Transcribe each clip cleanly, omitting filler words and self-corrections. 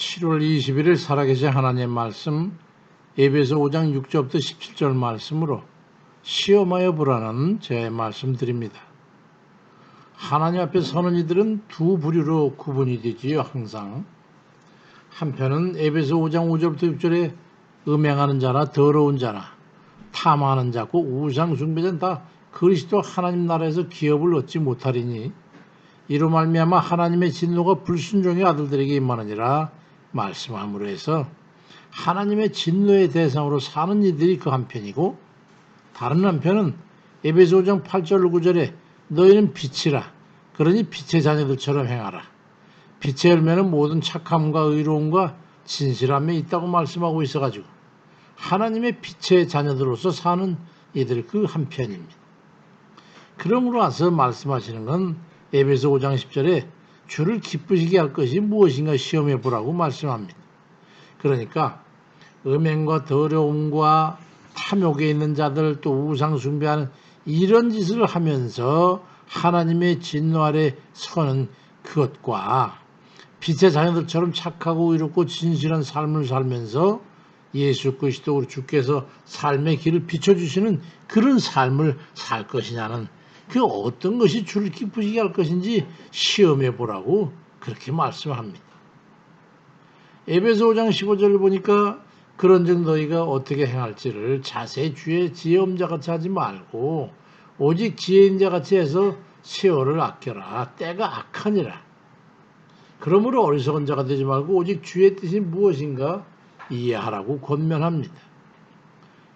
7월 21일 살아계신 하나님의 말씀 에베소 5장 6절부터 17절 말씀으로 시험하여 보라는 제 말씀드립니다. 하나님 앞에 서는 이들은 두 부류로 구분이 되지요. 항상 한편은 에베소 5장 5절부터 6절에 음행하는 자나 더러운 자나 탐하는 자고 우상 숭배자는 다 그리스도 하나님 나라에서 기업을 얻지 못하리니 이로 말미암아 하나님의 진노가 불순종의 아들들에게 임하느니라 말씀함으로 해서 하나님의 진노의 대상으로 사는 이들이 그 한편이고, 다른 한편은 에베소 5장 8절 9절에 너희는 빛이라 그러니 빛의 자녀들처럼 행하라. 빛의 열매는 모든 착함과 의로움과 진실함에 있다고 말씀하고 있어가지고 하나님의 빛의 자녀들로서 사는 이들 그 한편입니다. 그러므로 와서 말씀하시는 건 에베소 5장 10절에 주를 기쁘시게 할 것이 무엇인가 시험해 보라고 말씀합니다. 그러니까 음행과 더러움과 탐욕에 있는 자들, 또 우상 숭배하는 이런 짓을 하면서 하나님의 진노 아래 서는 그것과 빛의 자녀들처럼 착하고 의롭고 진실한 삶을 살면서 예수 그리스도 우리 주께서 삶의 길을 비춰주시는 그런 삶을 살 것이냐는, 그 어떤 것이 주를 기쁘시게 할 것인지 시험해 보라고 그렇게 말씀합니다. 에베소 5장 15절을 보니까 그런즉 너희가 어떻게 행할지를 자세히 주의 지혜엄자 같이 하지 말고 오직 지혜인 자 같이 해서 세월을 아껴라. 때가 악하니라. 그러므로 어리석은 자가 되지 말고 오직 주의 뜻이 무엇인가 이해하라고 권면합니다.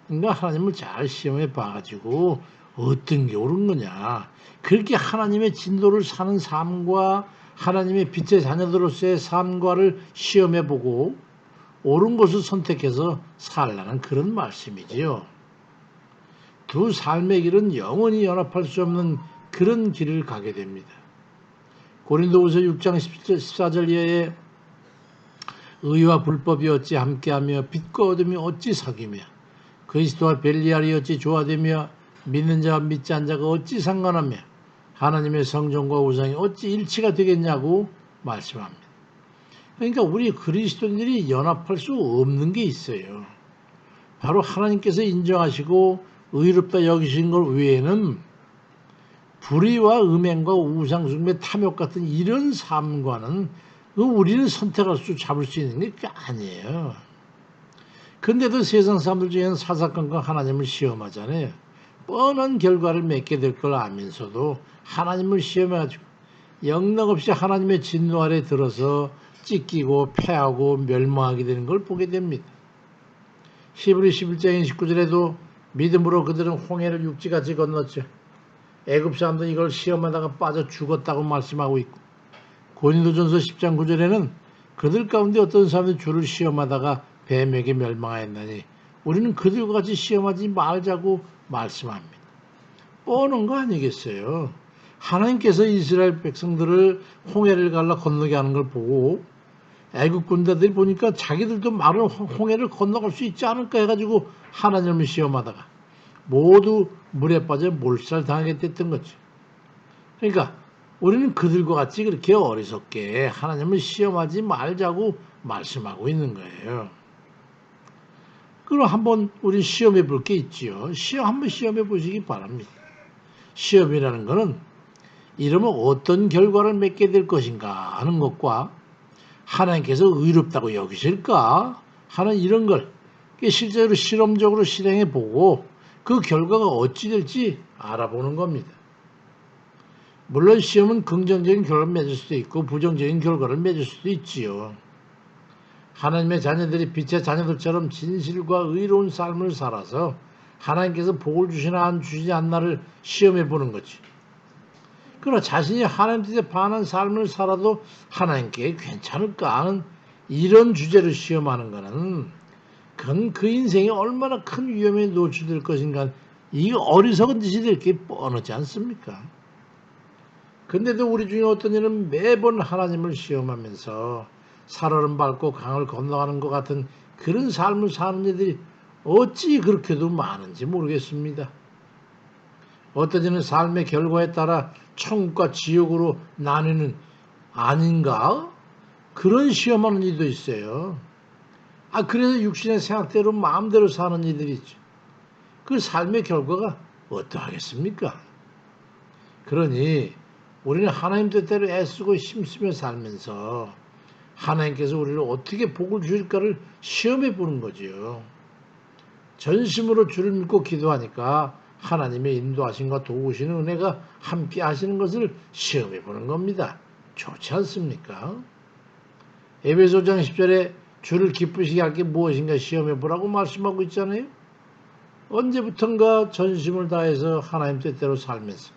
그러니까 하나님을 잘 시험해 봐가지고 어떤 게 옳은 거냐, 그렇게 하나님의 진도를 사는 삶과 하나님의 빛의 자녀들로서의 삶과를 시험해 보고 옳은 것을 선택해서 살라는 그런 말씀이지요. 두 삶의 길은 영원히 연합할 수 없는 그런 길을 가게 됩니다. 고린도후서 6장 14절 이하에 의와 불법이 어찌 함께하며 빛과 어둠이 어찌 사귀며 그리스도와 벨리알이 어찌 조화되며 믿는 자와 믿지 않은 자가 어찌 상관하며 하나님의 성전과 우상이 어찌 일치가 되겠냐고 말씀합니다. 그러니까 우리 그리스도인들이 연합할 수 없는 게 있어요. 바로 하나님께서 인정하시고 의롭다 여기신 것 외에는 불의와 음행과 우상 숭배, 탐욕 같은 이런 삶과는 우리는 선택할 수 잡을 수 있는 게 아니에요. 근데도 세상 사람들 중에는 사사건건 하나님을 시험하잖아요. 뻔한 결과를 맺게 될 걸 알면서도 하나님을 시험해가지고 영락없이 하나님의 진노 아래 들어서 찢기고 패하고 멸망하게 되는 걸 보게 됩니다. 히브리 11장 29절에도 믿음으로 그들은 홍해를 육지같이 건넜죠. 애굽 사람들은 이걸 시험하다가 빠져 죽었다고 말씀하고 있고, 고린도전서 10장 9절에는 그들 가운데 어떤 사람이 주를 시험하다가 뱀에게 멸망하였나니 우리는 그들과 같이 시험하지 말자고 말씀합니다. 뻔한 거 아니겠어요? 하나님께서 이스라엘 백성들을 홍해를 갈라 건너게 하는 걸 보고 애국 군대들이 보니까 자기들도 마른 홍해를 건너갈 수 있지 않을까 해가지고 하나님을 시험하다가 모두 물에 빠져 몰살당하게 됐던 거죠. 그러니까 우리는 그들과 같이 그렇게 어리석게 하나님을 시험하지 말자고 말씀하고 있는 거예요. 그럼 한번 우리 시험해 볼 게 있지요. 한번 시험해 보시기 바랍니다. 시험이라는 것은 이러면 어떤 결과를 맺게 될 것인가 하는 것과 하나님께서 의롭다고 여기실까 하는 이런 걸 실제로 실험적으로 실행해 보고 그 결과가 어찌 될지 알아보는 겁니다. 물론 시험은 긍정적인 결과를 맺을 수도 있고 부정적인 결과를 맺을 수도 있지요. 하나님의 자녀들이 빛의 자녀들처럼 진실과 의로운 삶을 살아서 하나님께서 복을 주시나 안 주시지 않나를 시험해 보는 거지. 그러나 자신이 하나님 뜻에 반한 삶을 살아도 하나님께 괜찮을까 하는 이런 주제를 시험하는 것은 그건 그 인생이 얼마나 큰 위험에 노출될 것인가, 이게 어리석은 짓이 될 게 뻔하지 않습니까? 근데도 우리 중에 어떤 이는 매번 하나님을 시험하면서 살얼음 밟고 강을 건너가는 것 같은 그런 삶을 사는 이들이 어찌 그렇게도 많은지 모르겠습니다. 어떤 이는 삶의 결과에 따라 천국과 지옥으로 나뉘는 아닌가? 그런 시험하는 이도 있어요. 그래서 육신의 생각대로 마음대로 사는 이들이 있죠. 그 삶의 결과가 어떠하겠습니까? 그러니 우리는 하나님 뜻대로 애쓰고 힘쓰며 살면서 하나님께서 우리를 어떻게 복을 주실까를 시험해 보는 거지요. 전심으로 주를 믿고 기도하니까 하나님의 인도하심과 도우시는 은혜가 함께 하시는 것을 시험해 보는 겁니다. 좋지 않습니까? 에베소 5장 10절에 주를 기쁘시게 할 게 무엇인가 시험해 보라고 말씀하고 있잖아요. 언제부턴가 전심을 다해서 하나님 뜻대로 살면서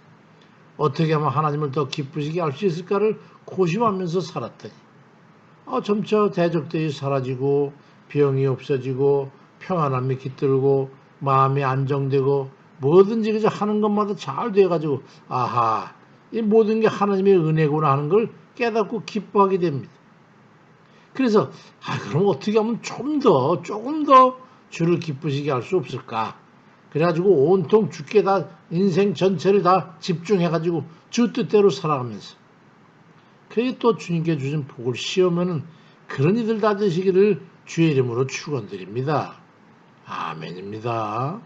어떻게 하면 하나님을 더 기쁘시게 할 수 있을까를 고심하면서 살았더니 점차 대적들이 사라지고 병이 없어지고 평안함이 깃들고 마음이 안정되고 뭐든지 그저 하는 것마다 잘 돼가지고 이 모든 게 하나님의 은혜구나 하는 걸 깨닫고 기뻐하게 됩니다. 그래서 그럼 어떻게 하면 조금 더 주를 기쁘시게 할 수 없을까? 그래가지고 온통 주께 다 인생 전체를 다 집중해가지고 주 뜻대로 살아가면서 그게 또 주님께 주신 복을 씌우면은 그런 이들 다 되시기를 주의 이름으로 축원드립니다. 아멘입니다.